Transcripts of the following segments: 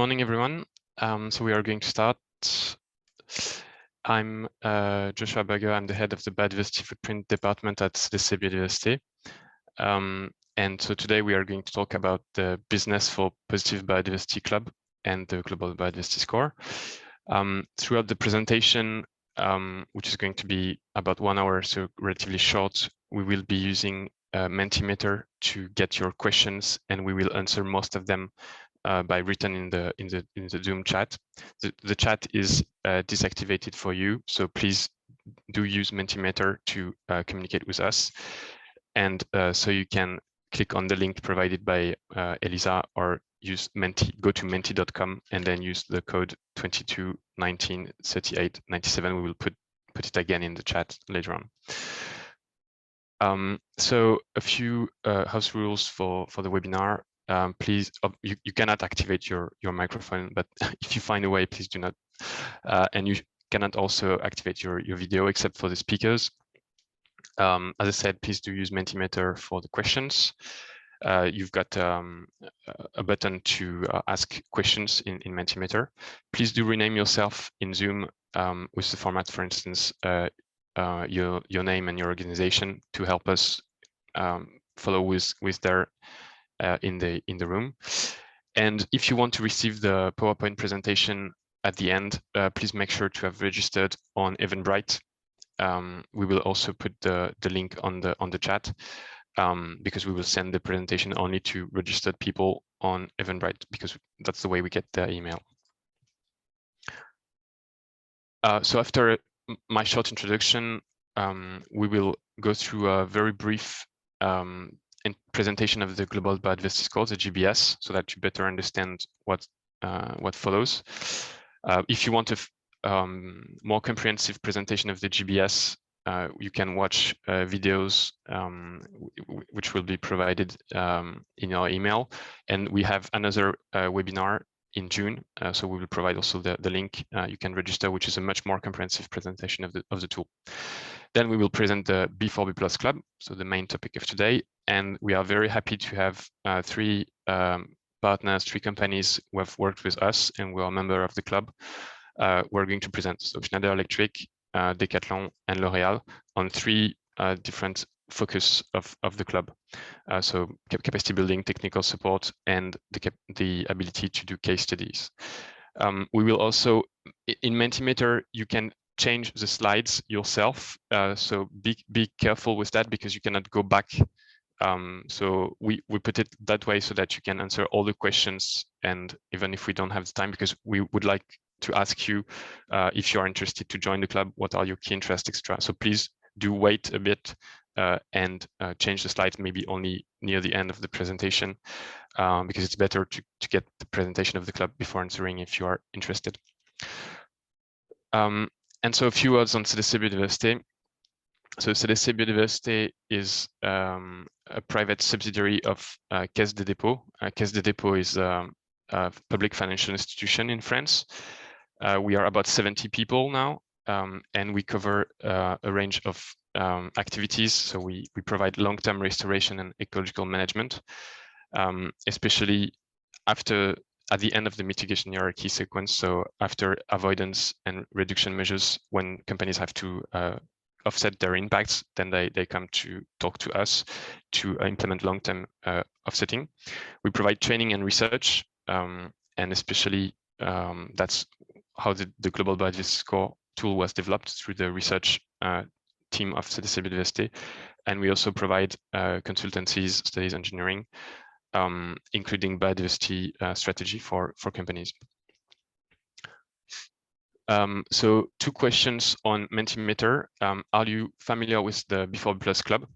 morning, everyone. So we are going to start. I'm Joshua Berger. I'm the head of the Biodiversity Footprint Department at CDC Biodiversité. And so today we are going to talk about the business for Positive Biodiversity Club and the Global Biodiversity Score. Throughout the presentation, which is going to be about 1 hour, so relatively short, we will be using Mentimeter to get your questions, and we will answer most of them by written in the Zoom chat. The chat is deactivated for you, so please do use Mentimeter to communicate with us. And so you can click on the link provided by Elisa, or use Menti, go to menti.com and then use the code 22 19 38 97. We will put it again in the chat later on. So a few house rules for the webinar. Please, you cannot activate your microphone, but if you find a way, please do not. And you cannot also activate your video except for the speakers. As I said, please do use Mentimeter for the questions. You've got a button to ask questions in Mentimeter. Please do rename yourself in Zoom with the format, for instance, your name and your organization, to help us follow with their in the room. And if you want to receive the PowerPoint presentation at the end, please make sure to have registered on Eventbrite. We will also put the link on the chat, because we will send the presentation only to registered people on Eventbrite, because that's the way we get their email. So after my short introduction, we will go through a very brief presentation of the Global Biodiversity Score, the GBS, so that you better understand what follows. If you want a more comprehensive presentation of the GBS, you can watch videos which will be provided in your email. And we have another webinar in June, so we will provide also the link. You can register, which is a much more comprehensive presentation of the tool. Then we will present the B4B Club, so the main topic of today. And we are very happy to have three partners, three companies who have worked with us and who are a member of the club. We're going to present, so Schneider Electric, Decathlon, and L'Oréal, on three different focus of the club. So capacity building, technical support, and the ability to do case studies. We will also, in Mentimeter, you can change the slides yourself. So be careful with that, because you cannot go back. So we put it that way so that you can answer all the questions, and even if we don't have the time, because we would like to ask you if you are interested to join the club, what are your key interests, etc. So please do wait a bit and change the slides maybe only near the end of the presentation, because it's better to get the presentation of the club before answering if you are interested. And so a few words on CDC Biodiversité. So CDC Biodiversité is a private subsidiary of Caisse des Dépôts. Caisse des Dépôts is a public financial institution in France. We are about 70 people now, and we cover a range of activities. So we provide long-term restoration and ecological management, especially at the end of the mitigation hierarchy sequence. So after avoidance and reduction measures, when companies have to offset their impacts, then they come to talk to us to implement long-term offsetting. We provide training and research, and especially that's how the Global Biodiversity Score tool was developed, through the research team of CDC Biodiversité. And we also provide consultancies, studies, engineering, including biodiversity strategy for companies. So 2 questions on Mentimeter. Are you familiar with the B4B Club?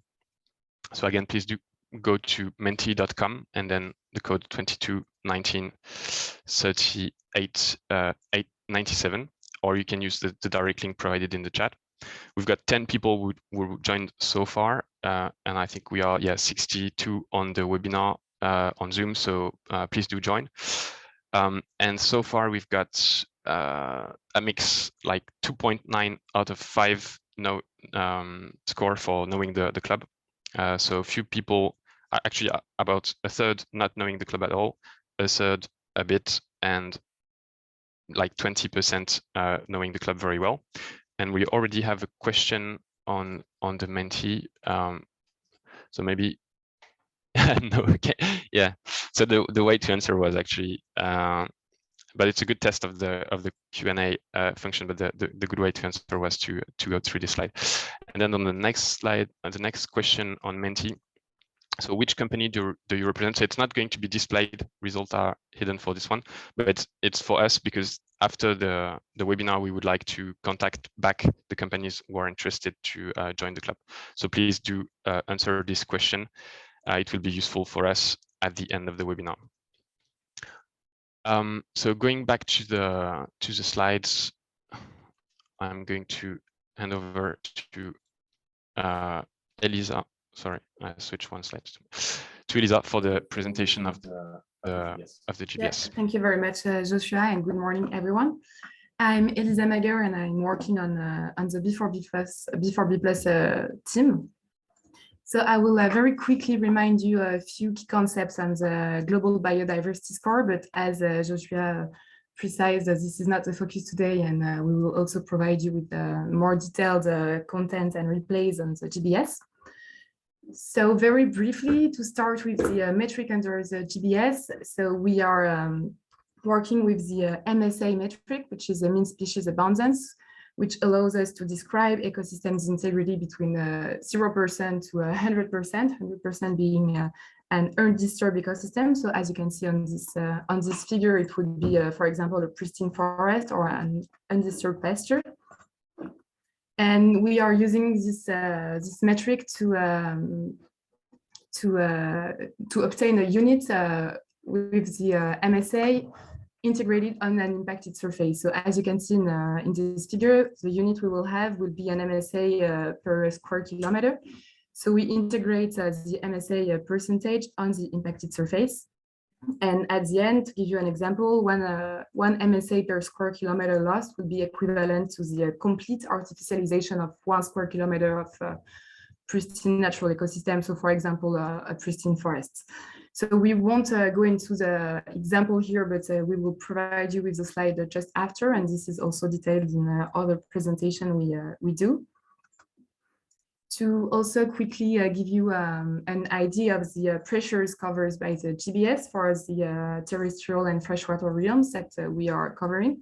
So again, please do go to menti.com and then the code 22 19 38 97, or you can use the direct link provided in the chat. We've got 10 people who joined so far, and I think we are 62 on the webinar on Zoom, so please do join. And so far we've got a mix, like 2.9 out of 5 score for knowing the club. So a few people, actually about a third not knowing the club at all, a third a bit, and like 20% knowing the club very well. And we already have a question on the Menti. So maybe no, okay, yeah. So the way to answer was actually, but it's a good test of the Q&A function. But the good way to answer was to go through this slide. And then on the next slide, the next question on Menti. So which company do you represent? So it's not going to be displayed. Results are hidden for this one, but it's for us because after the webinar, we would like to contact back the companies who are interested to join the club. So please do answer this question. It will be useful for us at the end of the webinar. So going back to the slides, I'm going to hand over to Elisa. Sorry, I switched one slide to Elisa for the presentation of the GBS. Yeah, thank you very much, Joshua, and good morning, everyone. I'm Elisa Magueur, and I'm working on the B4B Plus team. So I will very quickly remind you a few key concepts on the Global Biodiversity Score, but as Joshua precised, this is not the focus today, and we will also provide you with more detailed content and replays on the GBS. So very briefly, to start with the metric under the GBS, so we are working with the MSA metric, which is the mean species abundance, which allows us to describe ecosystems integrity between 0% to 100%, 100% being an undisturbed ecosystem. So as you can see on this figure, it would be, for example, a pristine forest or an undisturbed pasture. And we are using this metric to obtain a unit with the MSA integrated on an impacted surface. So as you can see in this figure, the unit we will have will be an MSA per square kilometer. So we integrate the MSA percentage on the impacted surface. And at the end, to give you an example, one MSA per square kilometer lost would be equivalent to the complete artificialization of 1 square kilometer of pristine natural ecosystem. So for example, a pristine forest. So we won't go into the example here, but we will provide you with the slide just after, and this is also detailed in other presentation we do. To also quickly give you an idea of the pressures covered by the GBS for the terrestrial and freshwater realms that we are covering.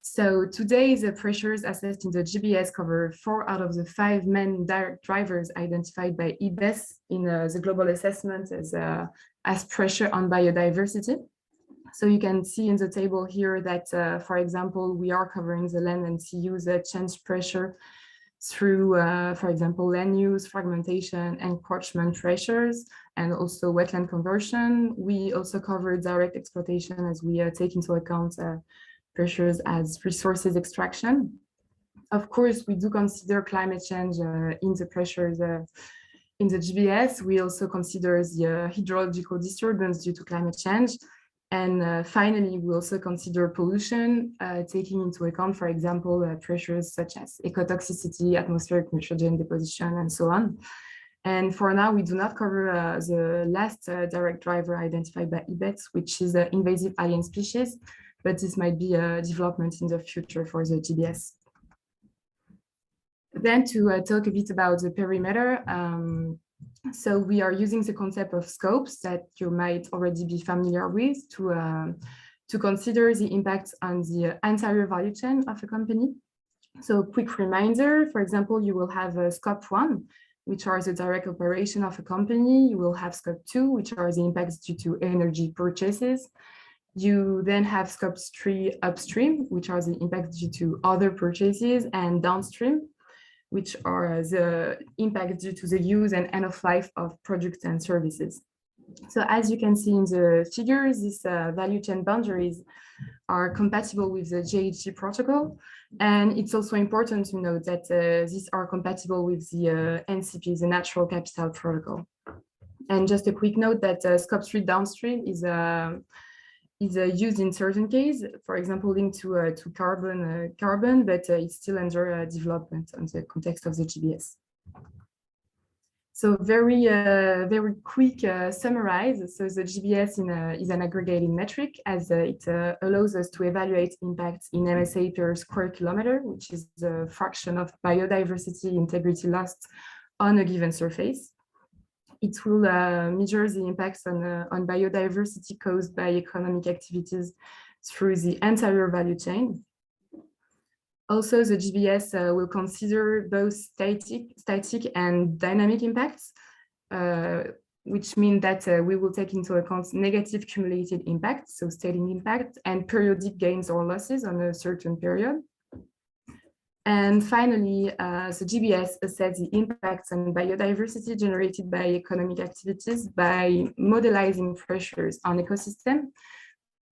So today, the pressures assessed in the GBS cover 4 out of the 5 main direct drivers identified by IBES in the global assessment as pressure on biodiversity. So you can see in the table here that, for example, we are covering the land and sea use change pressure through, for example, land use, fragmentation, encroachment pressures, and also wetland conversion. We also cover direct exploitation as we take into account pressures as resources extraction. Of course, we do consider climate change in the pressures in the GBS. We also consider the hydrological disturbance due to climate change. And finally, we also consider pollution, taking into account, for example, pressures such as ecotoxicity, atmospheric nitrogen deposition, and so on. And for now, we do not cover the last direct driver identified by IBEX, which is invasive alien species, but this might be a development in the future for the GBS. Then to talk a bit about the perimeter, so we are using the concept of scopes that you might already be familiar with to consider the impact on the entire value chain of a company. So quick reminder, for example, you will have scope 1, which are the direct operation of a company. You will have scope 2, which are the impacts due to energy purchases. You then have scope 3 upstream, which are the impacts due to other purchases, and downstream, which are the impacts due to the use and end of life of products and services. So as you can see in the figures, these value chain boundaries are compatible with the GHG protocol. And it's also important to note that these are compatible with the NCP, the Natural Capital Protocol. And just a quick note that scope 3 downstream is used in certain cases, for example, linked to carbon, but it's still under development in the context of the GBS. So very quick summarize. So the GBS is an aggregated metric as it allows us to evaluate impacts in MSA per square kilometer, which is the fraction of biodiversity integrity lost on a given surface. It will measure the impacts on biodiversity caused by economic activities through the entire value chain. Also, the GBS will consider both static and dynamic impacts, which mean that we will take into account negative cumulative impacts, so static impact, and periodic gains or losses on a certain period. And finally, the GBS assess the impacts on biodiversity generated by economic activities by modelizing pressures on ecosystem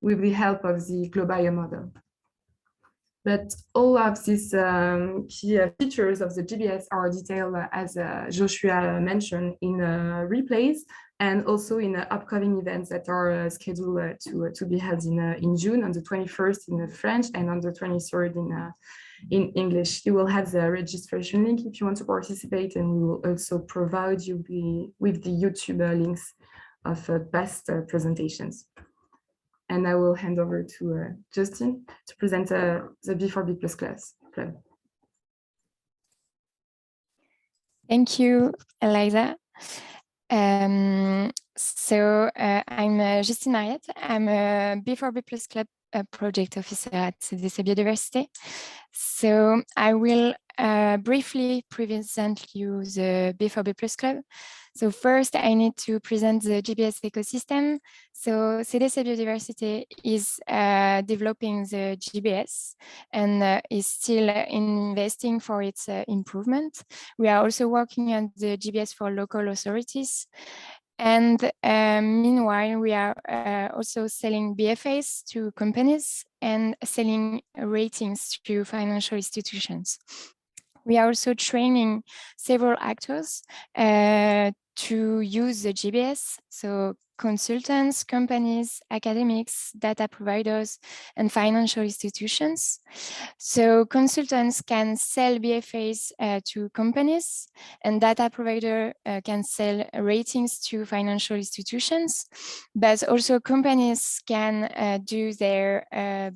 with the help of the Global model. But all of these key features of the GBS are detailed, as Joshua mentioned, in replays and also in upcoming events that are scheduled to be held in June, on the 21st in French and on the 23rd in English. You will have the registration link if you want to participate, and we will also provide you with the YouTube links of past presentations. And I will hand over to Justine to present the B4B Plus Club. Thank you, Elisa. So I'm Justine Mariette. I'm a B4B Plus Club project officer at CDC Biodiversité. So I will briefly present you the B4B Plus Club. So first, I need to present the GBS ecosystem. So CDC Biodiversité is developing the GBS and is still investing for its improvement. We are also working on the GBS for local authorities. And meanwhile, we are also selling BFAs to companies and selling ratings to financial institutions. We are also training several actors to use the GBS, so consultants, companies, academics, data providers, and financial institutions. So consultants can sell BFAs to companies, and data provider can sell ratings to financial institutions, but also companies can do their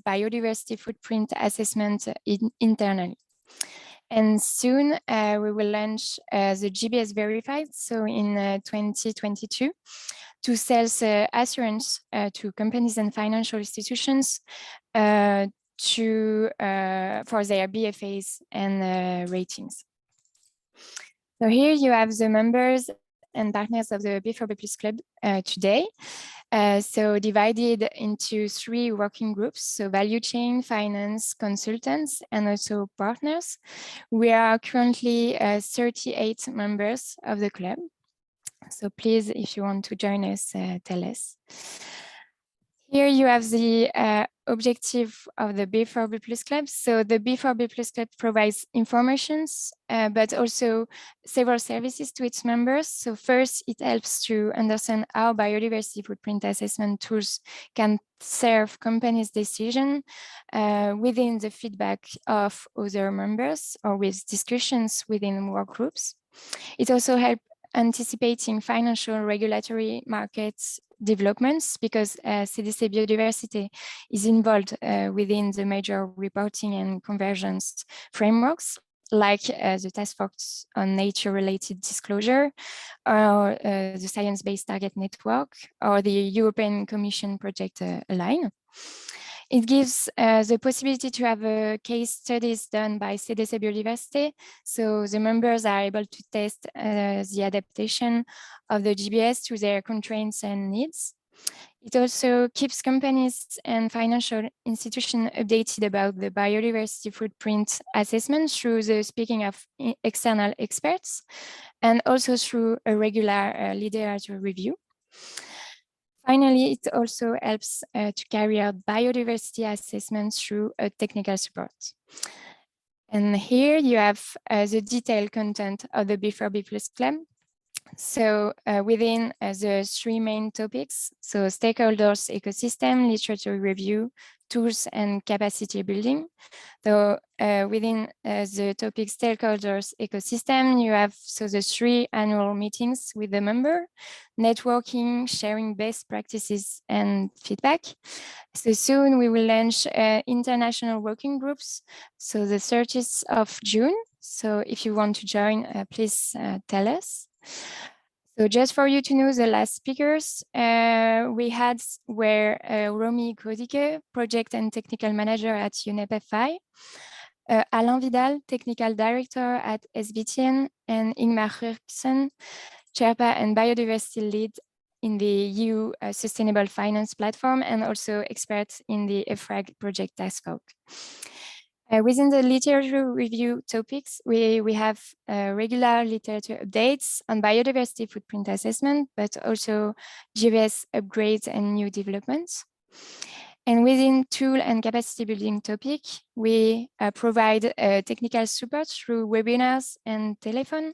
biodiversity footprint assessment internally. And soon we will launch the GBS Verified, so in 2022, to sell assurance to companies and financial institutions for their BFAs and ratings. So here you have the members and partners of the B4B Plus Club today. So divided into 3 working groups, so value chain, finance, consultants, and also partners. We are currently 38 members of the club. So please, if you want to join us, tell us. Here you have the objective of the B4B Plus Club. So the B4B Plus Club provides informations, but also several services to its members. So first, it helps to understand how biodiversity footprint assessment tools can serve companies' decision within the feedback of other members or with discussions within work groups. It also helps anticipating financial regulatory markets developments because CDC Biodiversité is involved within the major reporting and convergence frameworks, like the Task Force on Nature-Related Disclosure, or the Science-Based Target Network, or the European Commission Project Align. It gives the possibility to have case studies done by CDC Biodiversité, so the members are able to test the adaptation of the GBS to their constraints and needs. It also keeps companies and financial institutions updated about the biodiversity footprint assessment through the speaking of external experts and also through a regular literature review. Finally, it also helps to carry out biodiversity assessments through technical support. And here you have the detailed content of the B4B Plus Club. So within the three main topics, so stakeholders, ecosystem, literature review, tools and capacity building. So within the topic stakeholders ecosystem, you have the 3 annual meetings with the member, networking, sharing best practices and feedback. So soon we will launch international working groups. So the 30th of June. So if you want to join, please tell us. So just for you to know, the last speakers we had were Romy Grodike, Project and Technical Manager at UNEP-FI, Alain Vidal, Technical Director at SBTN, and Ingmar Ruksen, Sherpa and Biodiversity Lead in the EU Sustainable Finance Platform, and also experts in the EFRAG Project Task Force. Within the literature review topics, we have regular literature updates on biodiversity footprint assessment, but also GBS upgrades and new developments. And within tool and capacity building topic, we provide technical support through webinars and telephone,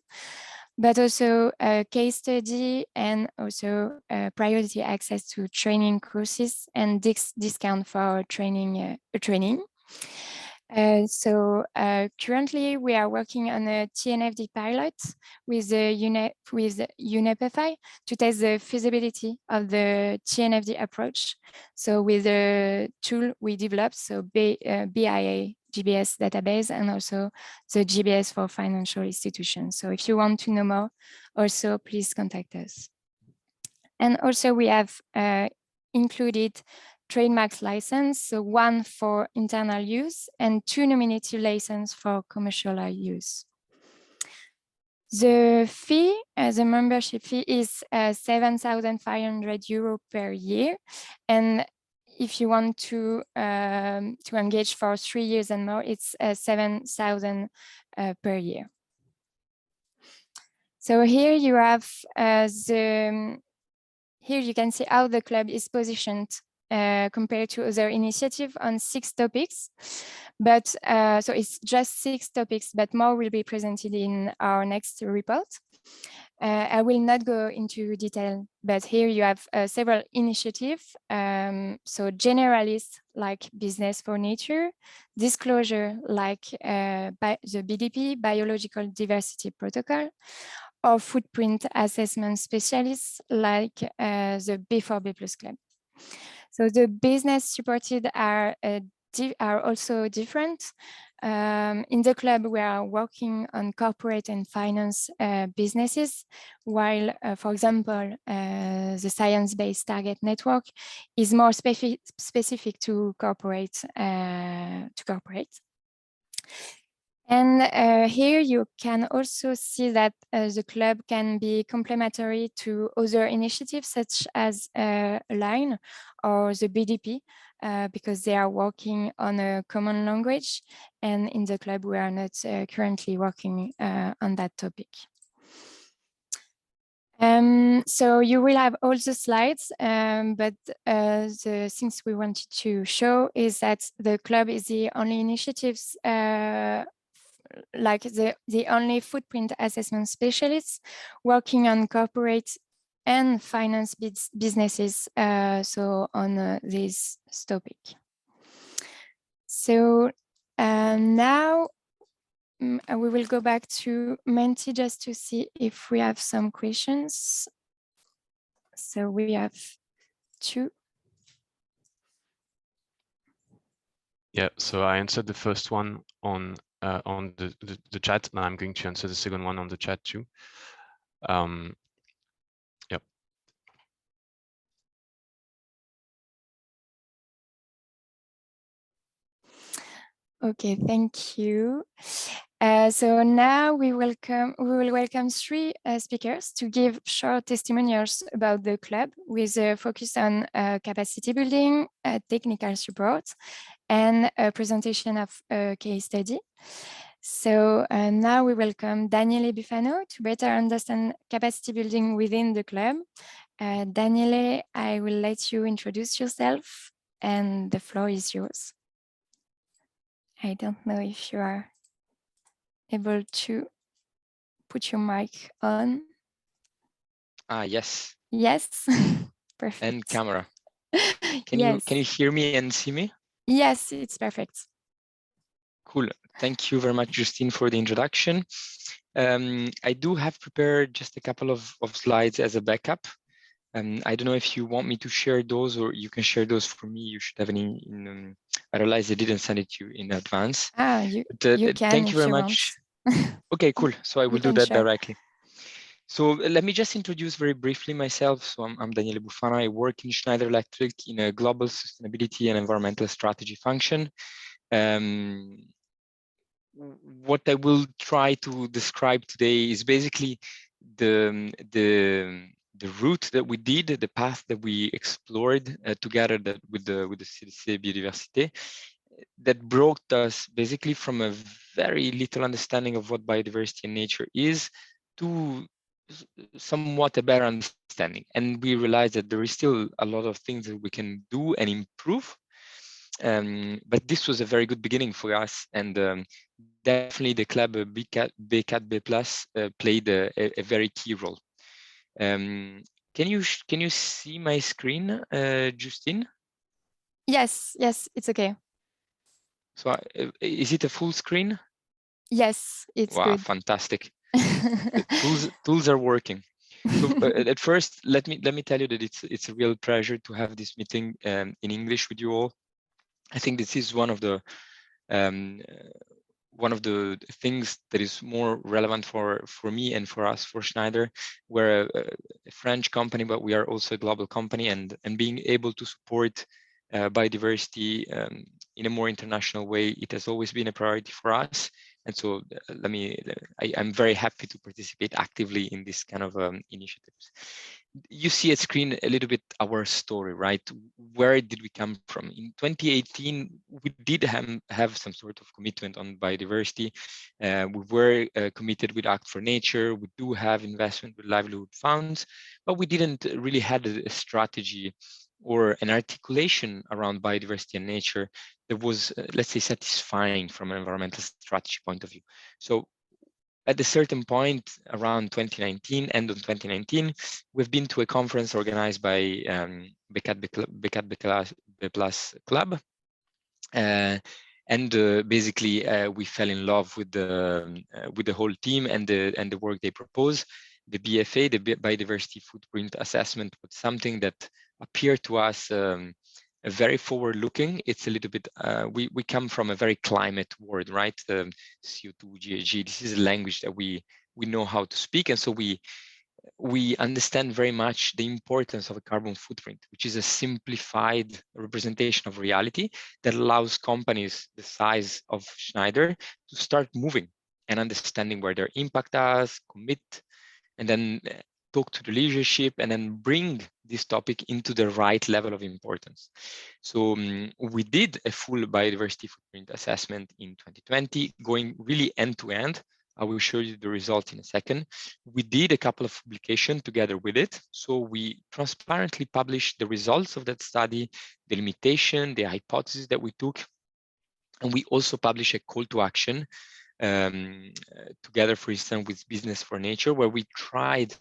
but also case study and also priority access to training courses and discount for training. So currently we are working on a TNFD pilot with UNEP-FI to test the feasibility of the TNFD approach. So with the tool we developed, so BIA GBS database and also the GBS for financial institutions. So if you want to know more, also please contact us. And also we have included trademarks license, so 1 for internal use and 2 nominative license for commercial use. The fee, the membership fee is 7,500 euro per year. And if you want to engage for 3 years and more, it's 7,000 per year. So here you have here you can see how the club is positioned compared to other initiatives on 6 topics. But so it's just 6 topics, but more will be presented in our next report. I will not go into detail, but here you have several initiatives. So generalists like Business for Nature, disclosure like the BDP, Biological Diversity Protocol, or footprint assessment specialists like the B4B Club. So the business supported are also different. In the club, we are working on corporate and finance businesses, while, for example, the science-based target network is more specific to corporate. And here you can also see that the club can be complementary to other initiatives such as Align or the BDP because they are working on a common language, and in the club we are not currently working on that topic. So you will have all the slides, but the things we wanted to show is that the club is the only initiatives like the only footprint assessment specialists working on corporate and finance businesses, so on this topic. So now we will go back to Menti just to see if we have some questions. So we have 2. Yeah, so I answered the first one on the chat, and I'm going to answer the second one on the chat too. Yep. Okay, thank you. So now we will welcome 3 speakers to give short testimonials about the club with a focus on capacity building, technical support, and a presentation of a case study. So now we welcome Daniele Bufano to better understand capacity building within the club. Daniele, I will let you introduce yourself and the floor is yours. I don't know if you are able to put your mic on. Yes. Yes. Perfect. And camera. Can Yes. you hear me and see me? Yes, it's perfect. Cool. Thank you very much, Justine, for the introduction. I do have prepared just a couple of slides as a backup. I don't know if you want me to share those, or you can share those for me. You should have any. I realize I didn't send it to you in advance. You But, can thank you if very you much. want. Okay, cool. So I will do can that share. directly. So let me just introduce very briefly myself. So I'm Daniele Bufana. I work in Schneider Electric in a global sustainability and environmental strategy function. What I will try to describe today is basically the route that we did, the path that we explored together with the CDC Biodiversité, that brought us basically from a very little understanding of what biodiversity and nature is to somewhat a better understanding. And we realized that there is still a lot of things that we can do and improve. But this was a very good beginning for us, and definitely the club B4B Club played a very key role. Can you see my screen, Justine? Yes, it's okay. So is it a full screen? Yes, it's wow, good. Fantastic. The tools are working. So at first, let me tell you that it's a real pleasure to have this meeting in English with you all. I think this is one of the things that is more relevant for me and for us, for Schneider. We're a French company, but we are also a global company, and being able to support biodiversity in a more international way, it has always been a priority for us. And so I'm very happy to participate actively in this kind of initiatives. You see at screen a little bit our story, right? Where did we come from? In 2018, we did have some sort of commitment on biodiversity. We were committed with Act for Nature. We do have investment with livelihood funds, but we didn't really have a strategy or an articulation around biodiversity and nature that was, let's say, satisfying from an environmental strategy point of view. So at a certain point around 2019, end of 2019, we've been to a conference organized by B4B Club. And basically, we fell in love with the whole team and the work they propose. The BFA, the Biodiversity Footprint Assessment, was something that appeared to us very forward-looking. It's a little bit, we come from a very climate world, right? CO2, GHG, this is a language that we know how to speak. And so we understand very much the importance of a carbon footprint, which is a simplified representation of reality that allows companies the size of Schneider to start moving and understanding where their impact is, commit, and then talk to the leadership, and then bring this topic into the right level of importance. So we did a full biodiversity footprint assessment in 2020, going really end to end. I will show you the result in a second. We did a couple of publications together with it. So we transparently published the results of that study, the limitation, the hypothesis that we took. And we also published a call to action together, for instance, with Business for Nature, where we tried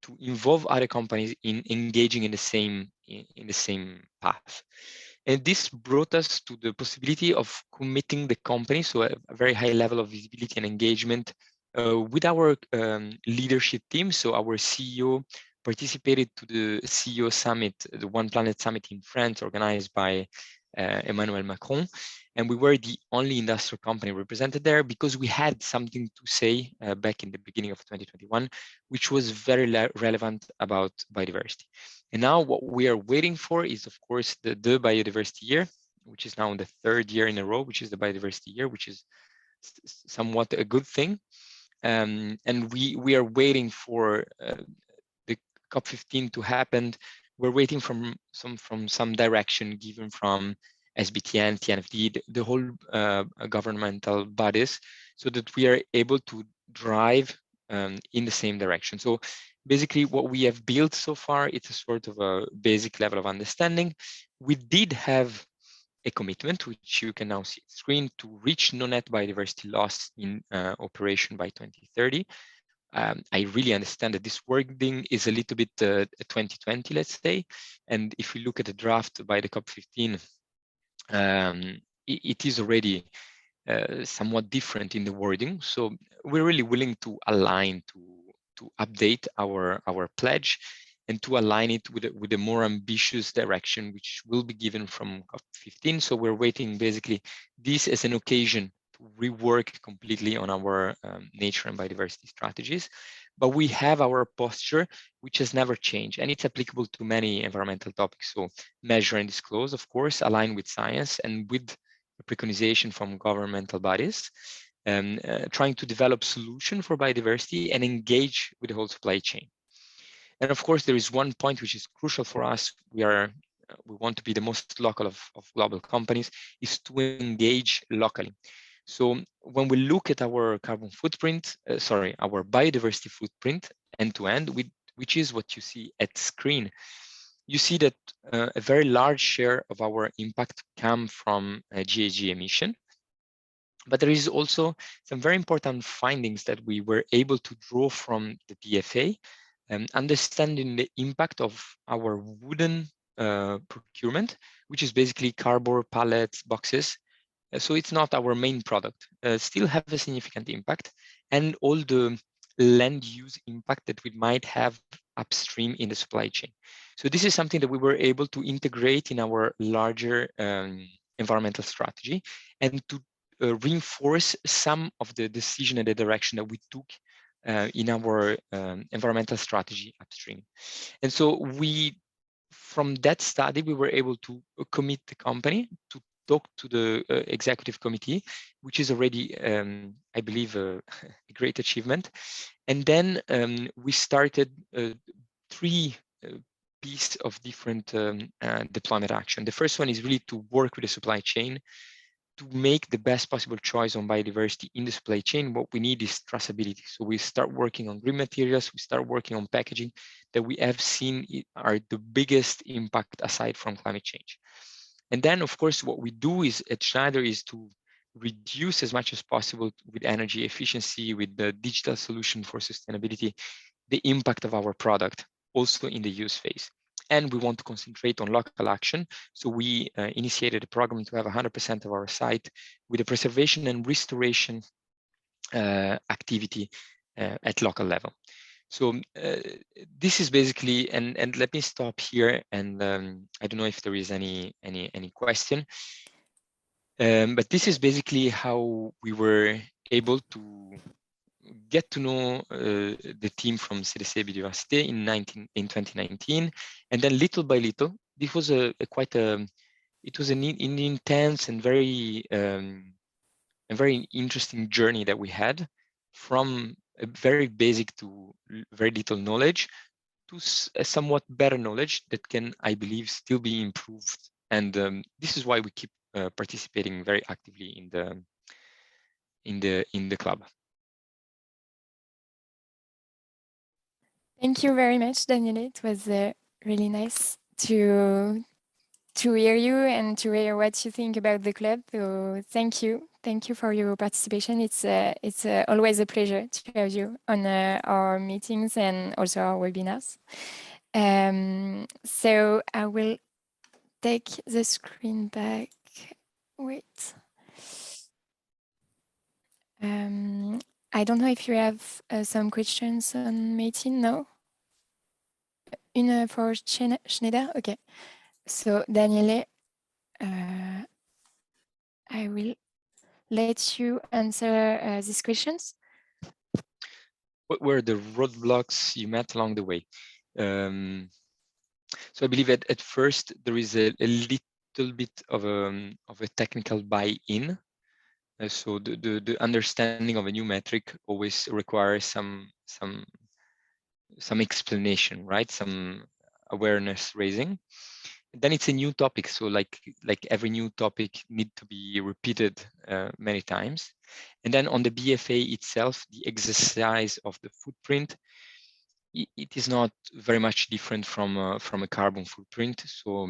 to involve other companies in engaging in the same path. And this brought us to the possibility of committing the company, so a very high level of visibility and engagement with our leadership team. So our CEO participated to the CEO Summit, the One Planet Summit in France, organized by Emmanuel Macron. And we were the only industrial company represented there because we had something to say back in the beginning of 2021, which was very relevant about biodiversity. And now what we are waiting for is, of course, the biodiversity year, which is now in the third year in a row, which is the biodiversity year, which is somewhat a good thing. And we are waiting for the COP15 to happen. We're waiting from some direction given from SBTN, TNFD, the whole governmental bodies, so that we are able to drive in the same direction. So basically what we have built so far, it's a sort of a basic level of understanding. We did have a commitment, which you can now see on screen, to reach no net biodiversity loss in operation by 2030. I really understand that this wording is a little bit 2020, let's say. And if we look at the draft by the COP15, it is already somewhat different in the wording. So we're really willing to align, to update our pledge and to align it with a more ambitious direction, which will be given from COP15. So we're waiting basically this as an occasion to rework completely on our nature and biodiversity strategies. But we have our posture, which has never changed, and it's applicable to many environmental topics. So measure and disclose, of course, align with science and with preconization from governmental bodies, trying to develop solution for biodiversity and engage with the whole supply chain. And of course, there is one point which is crucial for us. We want to be the most local of global companies, is to engage locally. So when we look at our carbon footprint, our biodiversity footprint end to end, which is what you see at screen, you see that a very large share of our impact come from GHG emission. But there is also some very important findings that we were able to draw from the BFA, understanding the impact of our wooden procurement, which is basically cardboard, pallets, boxes. So it's not our main product, still have a significant impact, and all the land use impact that we might have upstream in the supply chain. So this is something that we were able to integrate in our larger environmental strategy and to reinforce some of the decision and the direction that we took in our environmental strategy upstream. And so from that study, we were able to commit the company to talk to the executive committee, which is already, I believe, a great achievement. And then we started 3 pieces of different deployment action. The first one is really to work with the supply chain to make the best possible choice on biodiversity in the supply chain. What we need is traceability. So we start working on green materials, we start working on packaging that we have seen are the biggest impact aside from climate change. And then, of course, what we do is at Schneider is to reduce as much as possible with energy efficiency, with the digital solution for sustainability, the impact of our product also in the use phase. And we want to concentrate on local action. So we initiated a program to have 100% of our site with a preservation and restoration activity at local level. So this is basically, and let me stop here. And I don't know if there is any question, but this is basically how we were able to get to know the team from CDC Biodiversité in 2019, and then little by little, this was an intense and very interesting journey that we had, from a very basic to very little knowledge to a somewhat better knowledge that can, I believe, still be improved. And this is why we keep participating very actively in the club. Thank you very much, Daniele. It was really nice to hear you and to hear what you think about the club. So thank you for your participation. It's always a pleasure to have you on our meetings and also our webinars. So I will take the screen back. Wait. I don't know if you have some questions on meeting. No? Une for Schneider? Okay. So Daniele, I will let you answer these questions. What were the roadblocks you met along the way? So I believe at first there is a little bit of a technical buy-in. So the understanding of a new metric always requires some explanation, right? Some awareness raising. And then it's a new topic, so like every new topic need to be repeated many times. And then on the BFA itself, the exercise of the footprint, it is not very much different from a carbon footprint. So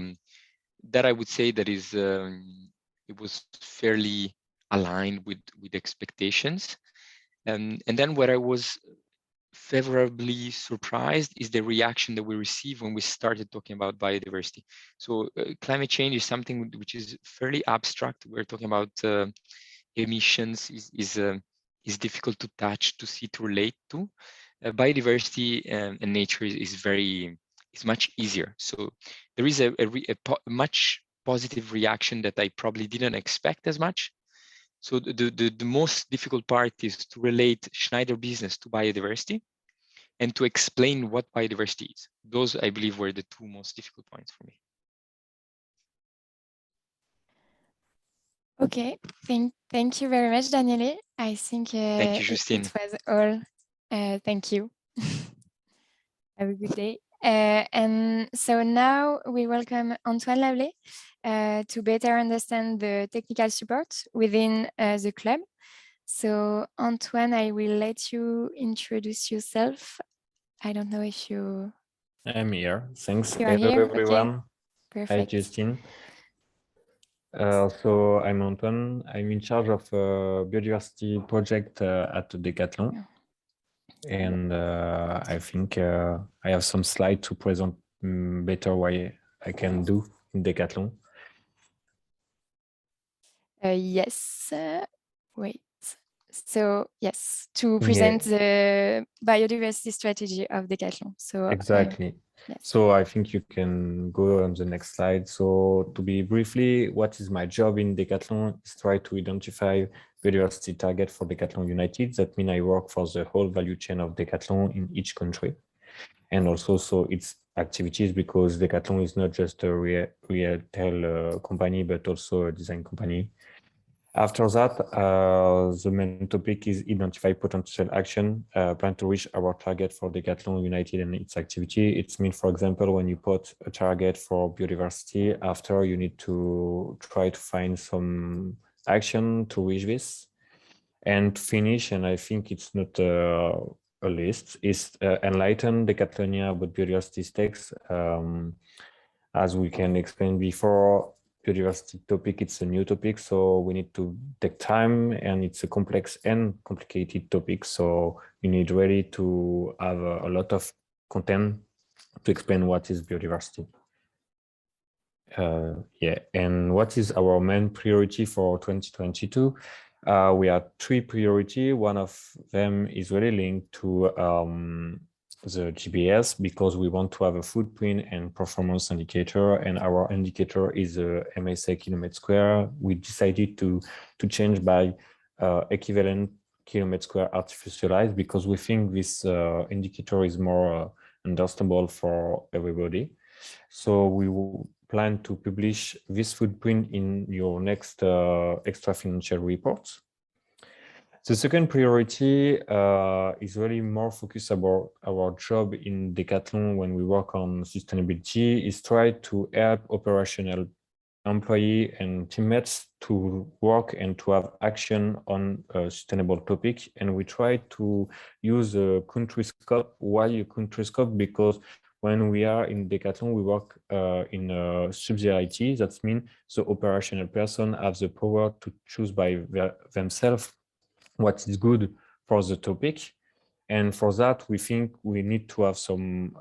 that I would say that is it was fairly aligned with expectations. And then where I was favorably surprised is the reaction that we received when we started talking about biodiversity. So climate change is something which is fairly abstract. We're talking about emissions is difficult to touch, to see, to relate to. Biodiversity and nature is much easier. So there is a much positive reaction that I probably didn't expect as much. So the most difficult part is to relate Schneider business to biodiversity and to explain what biodiversity is. Those, I believe, were the two most difficult points for me. Okay, thank you very much, Daniele. I think Thank you, Justine. it was all. Thank you. Have a good day. And so now we welcome Antoine Lablée to better understand the technical support within the club. So Antoine, I will let you introduce yourself. I don't know if you... I'm here. Thanks. You are Hello, here? everyone. Okay. Perfect. Hi, Justine. So I'm Antoine. I'm in charge of biodiversity project at Decathlon. Yeah. And I think I have some slides to present better what I can do in Decathlon. Yes. Wait. So yes, to present the biodiversity strategy of Decathlon. So exactly. Yes. So I think you can go on the next slide. So to be briefly, what is my job in Decathlon is try to identify biodiversity target for Decathlon United. That means I work for the whole value chain of Decathlon in each country. And also so its activities, because Decathlon is not just a retail company, but also a design company. After that, the main topic is identify potential action, plan to reach our target for Decathlon United and its activity. It means, for example, when you put a target for biodiversity, after you need to try to find some action to reach this and finish. And I think it's not a list, is enlighten Decathlonians about biodiversity stakes. As we can explain before, biodiversity topic, it's a new topic, so we need to take time, and it's a complex and complicated topic, so you need really to have a lot of content to explain what is biodiversity. And what is our main priority for 2022? We have 3 priorities. One of them is really linked to the GBS, because we want to have a footprint and performance indicator, and our indicator is a MSA kilometer square. We decided to change by equivalent kilometer square artificialized, because we think this indicator is more understandable for everybody. So we will plan to publish this footprint in your next extra financial reports. The second priority is really more focused about our job in Decathlon when we work on sustainability, is try to help operational employee and teammates to work and to have action on a sustainable topic. And we try to use a country scope. Why a country scope? Because when we are in Decathlon, we work in subsidiarity. That means the operational person has the power to choose by themselves what is good for the topic. And for that, we think we need to have some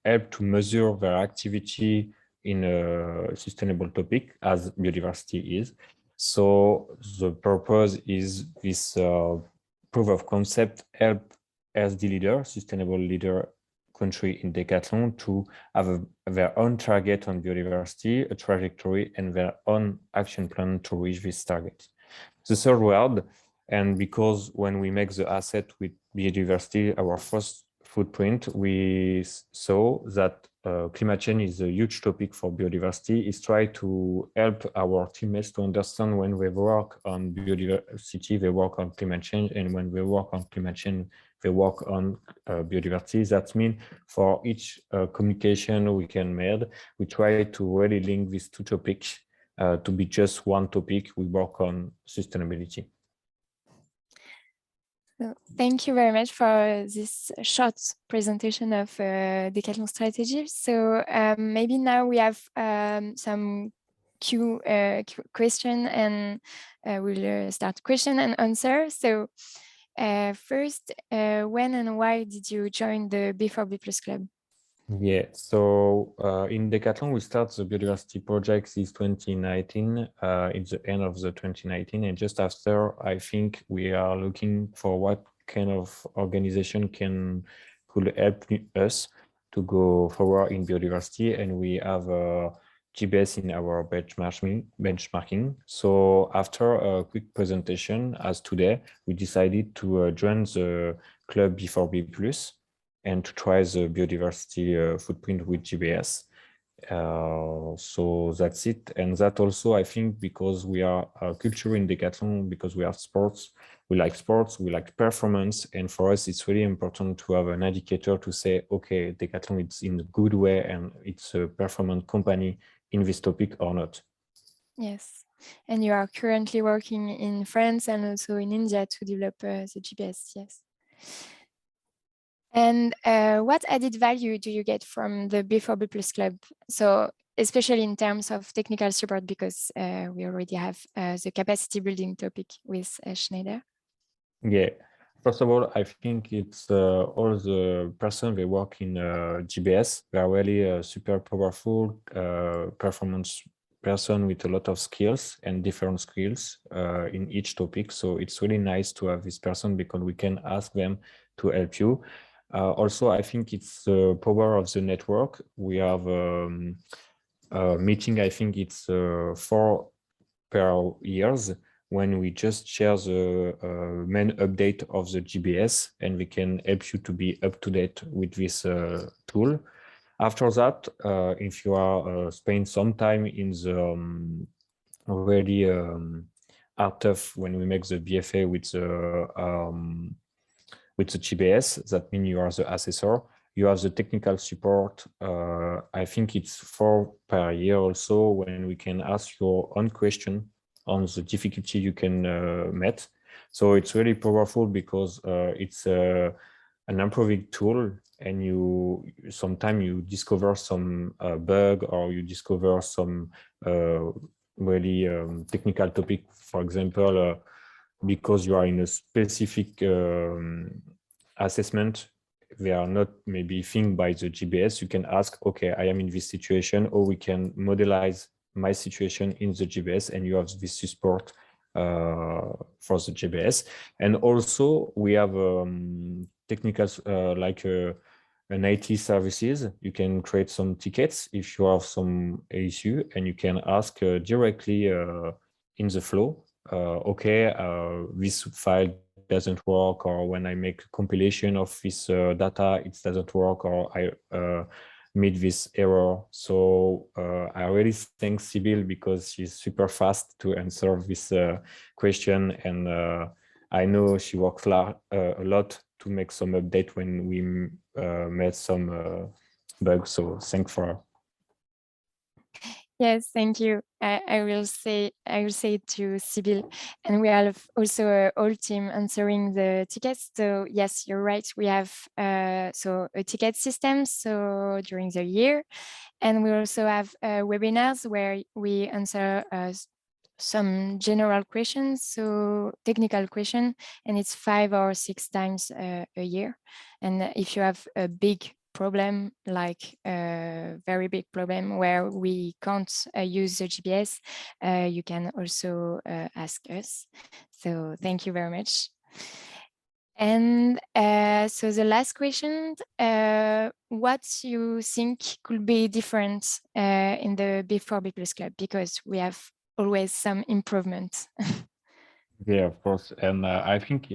help to measure their activity in a sustainable topic, as biodiversity is. So the purpose is this proof of concept help SD leader, sustainable leader country in Decathlon, to have their own target on biodiversity, a trajectory, and their own action plan to reach this target. The third word, and because when we make the asset with biodiversity, our first footprint, we saw that climate change is a huge topic for biodiversity, is try to help our teammates to understand when we work on biodiversity, they work on climate change, and when we work on climate change, they work on biodiversity. That means for each communication we can make, we try to really link these two topics to be just one topic. We work on sustainability. So thank you very much for this short presentation of Decathlon strategy. So maybe now we have some question, and we'll start question and answer. So First, when and why did you join the B4B Plus Club? Yeah, so in Decathlon, we start the biodiversity project this 2019, it's the end of the 2019, and just after, I think we are looking for what kind of organization could help us to go forward in biodiversity, and we have a GBS in our benchmarking. So after a quick presentation, as today, we decided to join the club B4B Plus and to try the biodiversity footprint with GBS. So that's it. And that also, I think, because we are a culture in Decathlon, because we have sports, we like performance. And for us, it's really important to have an indicator to say, okay, Decathlon, it's in a good way and it's a performance company in this topic or not. Yes. And you are currently working in France and also in India to develop the GBS, yes. And what added value do you get from the B4B Plus Club? So especially in terms of technical support, because we already have the capacity building topic with Schneider. Yeah, first of all, I think it's all the person they work in GBS. They are really super powerful performance person with a lot of skills and different skills in each topic. So it's really nice to have this person because we can ask them to help you. Also, I think it's the power of the network. We have a meeting, I think it's 4 per years, when we just share the main update of the GBS, and we can help you to be up to date with this tool. After that, if you are spending some time in the already hard tough when we make the BFA with the GBS, that means you are the assessor. You have the technical support. I think it's 4 per year also, when we can ask your own question on the difficulty you can meet. So it's really powerful because it's an improving tool, and sometimes you discover some bug, or you discover some really technical topic, for example, because you are in a specific assessment, they are not maybe think by the GBS. You can ask, okay, I am in this situation, or we can modelize my situation in the GBS, and you have this support for the GBS. And also we have technical like an IT services. You can create some tickets if you have some issue, and you can ask directly in the flow. Okay, this file doesn't work, or when I make a compilation of this data, it doesn't work, or I made this error. So I really thank Sibyl, because she's super fast to answer this question, and I know she works a lot to make some update when we made some bugs. So thank for her. Yes, thank you. I will say it to Sibyl, and we have also a whole team answering the tickets. So yes, you're right. We have so a ticket system. So during the year, and we also have webinars where we answer some general questions, so technical question, and it's 5 or 6 times a year. And if you have a big problem, like a very big problem where we can't use the GBS, you can also ask us. So thank you very much. And so the last question, what you think could be different in the B4B Plus Club, because we have always some improvement. Yeah, of course. And I think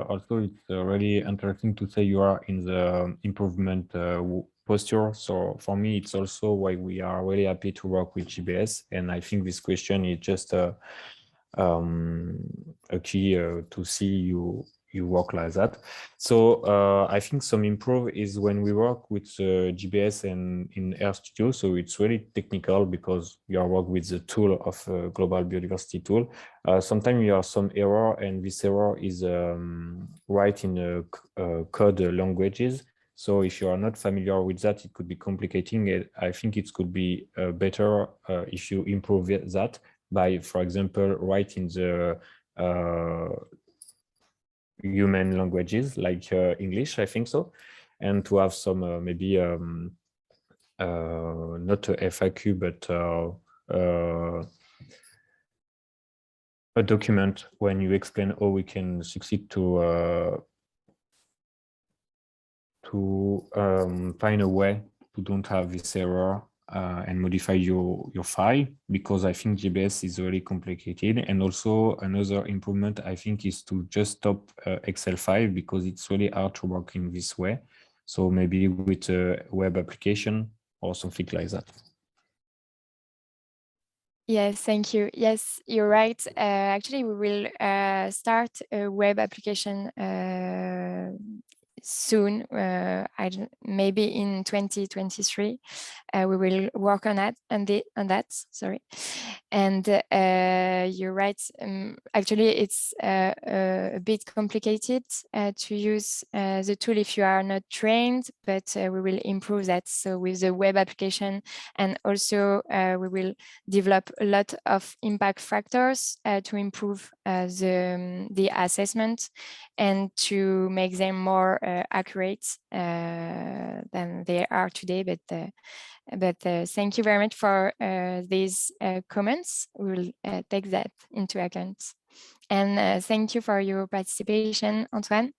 also it's really interesting to say you are in the improvement posture. So for me, it's also why we are really happy to work with GBS. And I think this question is just a key to see you work like that. So I think some improve is when we work with GBS and in Air Studio. So it's really technical because you are working with the tool of Global Biodiversity tool. Sometimes you have some error, and this error is right in code languages. So if you are not familiar with that, it could be complicating. I think it could be better if you improve that by, for example, writing the human languages like English, I think so, and to have some maybe not a FAQ, but a document when you explain how we can succeed to find a way to don't have this error and modify your file, because I think GBS is really complicated. And also another improvement I think is to just stop Excel file, because it's really hard to work in this way. So maybe with a web application or something like that. Yes, thank you. Yes, you're right. Actually, we will start a web application soon, maybe in 2023. We will work on that, sorry. And you're right. Actually, it's a bit complicated to use the tool if you are not trained, but we will improve that. So with the web application, and also we will develop a lot of impact factors to improve the assessment and to make them more accurate than they are today. But thank you very much for these comments. We will take that into account. And thank you for your participation, Antoine.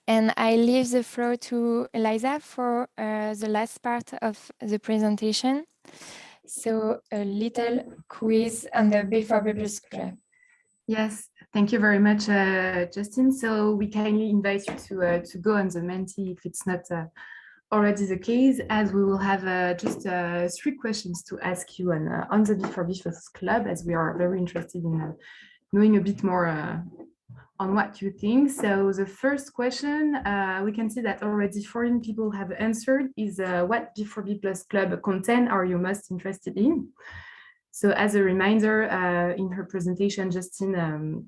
And I leave the floor to Elisa for the last part of the presentation. So a little quiz on the B4B Club. Yes, thank you very much, Justine. So we kindly invite you to go on the Menti if it's not already the case, as we will have just 3 questions to ask you on the B4B Club, as we are very interested in knowing a bit more on what you think. So the first question, we can see that already 14 people have answered, is what B4B Club content are you most interested in? So as a reminder, in her presentation, Justine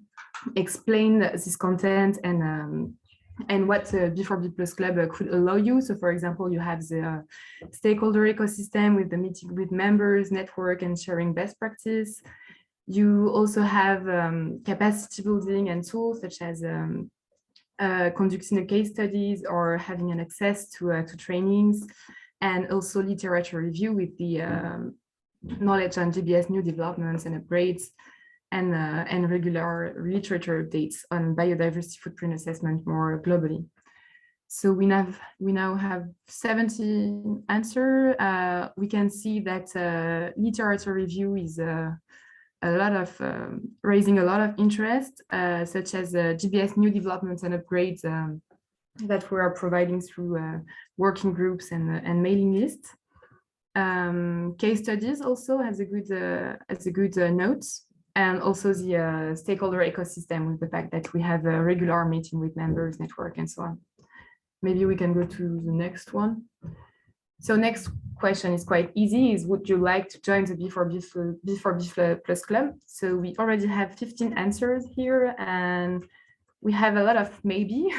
explained this content and what B4B Club could allow you. So for example, you have the stakeholder ecosystem with the meeting with members, network, and sharing best practice. You also have capacity building and tools such as conducting a case studies or having an access to trainings, and also literature review with the knowledge on GBS new developments and upgrades, and regular literature updates on biodiversity footprint assessment more globally. So we now have 70 answers. We can see that literature review is raising a lot of interest, such as GBS new developments and upgrades that we are providing through working groups and mailing lists. Case studies also has a good note, and also the stakeholder ecosystem, with the fact that we have a regular meeting with members, network, and so on. Maybe we can go to the next one. So next question is quite easy, is would you like to join the B4B Club? So we already have 15 answers here, and we have a lot of maybe,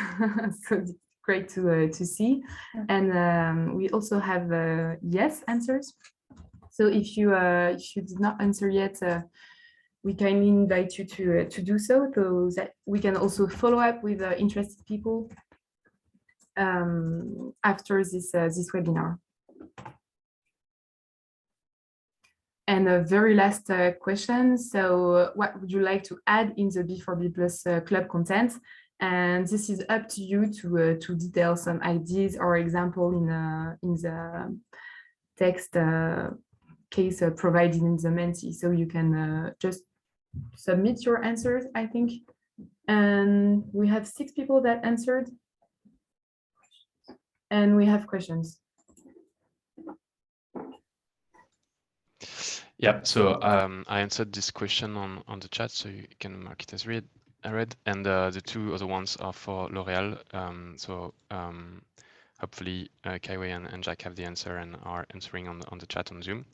so it's great to see. And we also have yes answers. So if you did not answer yet, we kindly invite you to do so that we can also follow up with interested people after this webinar. And a very last question. So what would you like to add in the B4B Club content? And this is up to you to detail some ideas or example in the text case provided in the Menti. So you can just submit your answers, I think. And we have 6 people that answered. And we have questions. Yeah, so I answered this question on the chat, so you can mark it as read. And the 2 other ones are for L'Oréal. Hopefully Kaiwei and Jack have the answer and are answering on the chat on Zoom.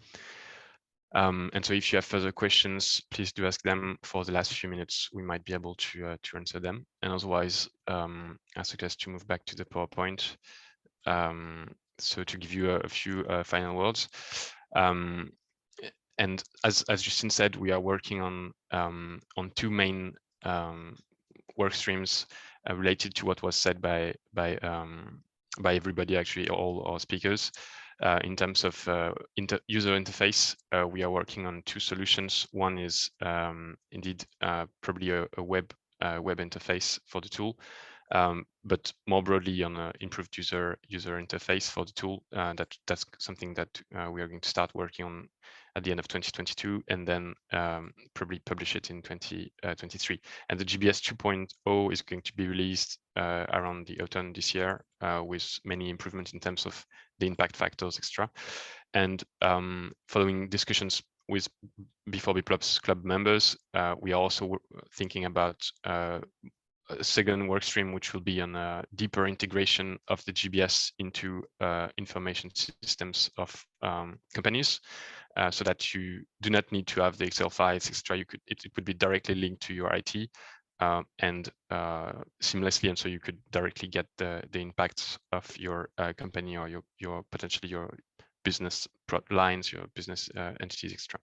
And so if you have further questions, please do ask them. For the last few minutes, we might be able to answer them. And otherwise, I suggest to move back to the PowerPoint. So to give you a few final words. And as Justine said, we are working on 2 main work streams related to what was said by everybody, actually, all our speakers. In terms of user interface, we are working on 2 solutions. One is indeed probably a web interface for the tool, but more broadly on an improved user interface for the tool. That's something that we are going to start working on at the end of 2022, and then probably publish it in 2023. And the GBS 2.0 is going to be released around the autumn this year, with many improvements in terms of the impact factors, etc. And following discussions with B4B Club members, we are also thinking about a second work stream, which will be on a deeper integration of the GBS into information systems of companies, so that you do not need to have the Excel files, etc. It could be directly linked to your IT and seamlessly, and so you could directly get the impacts of your company or your potentially your business lines, your business entities, etc.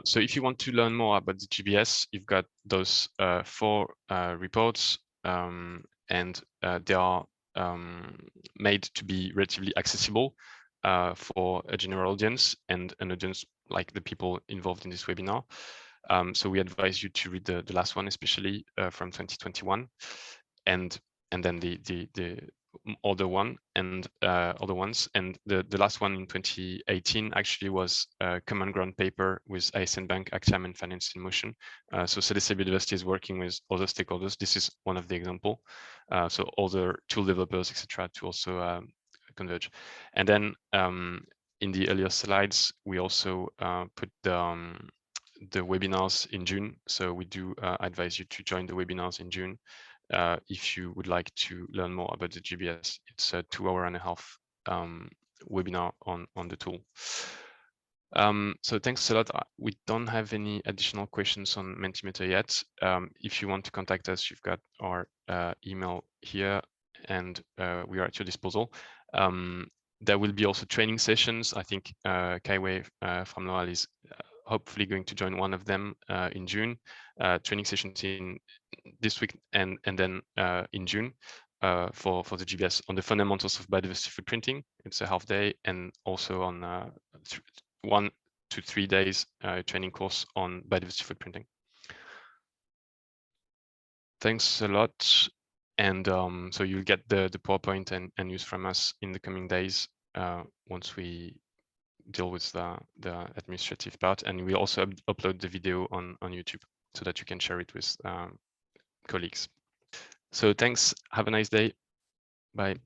So if you want to learn more about the GBS, you've got those 4 reports, and they are made to be relatively accessible for a general audience and an audience like the people involved in this webinar. So we advise you to read the last one, especially from 2021, and then the other one and other ones. And the last one in 2018 actually was a common ground paper with ISN Bank, Actiam, and Finance in Motion. So CDC Biodiversity is working with other stakeholders. This is one of the example. So other tool developers, etc., to also converge. And then in the earlier slides, we also put the webinars in June. So we do advise you to join the webinars in June if you would like to learn more about the GBS. It's a 2.5 hour webinar on the tool. So thanks a lot. We don't have any additional questions on Mentimeter yet. If you want to contact us, you've got our email here, and we are at your disposal. There will be also training sessions. I think Kaiwei from L'Oréal is hopefully going to join one of them in June. Training sessions in this week and then in June for the GBS on the fundamentals of biodiversity footprinting. It's a half day, and also on 1 to 3 days training course on biodiversity footprinting. Thanks a lot. And so you'll get the PowerPoint and news from us in the coming days once we deal with the administrative part. And we also upload the video on YouTube so that you can share it with colleagues. So thanks. Have a nice day. Bye.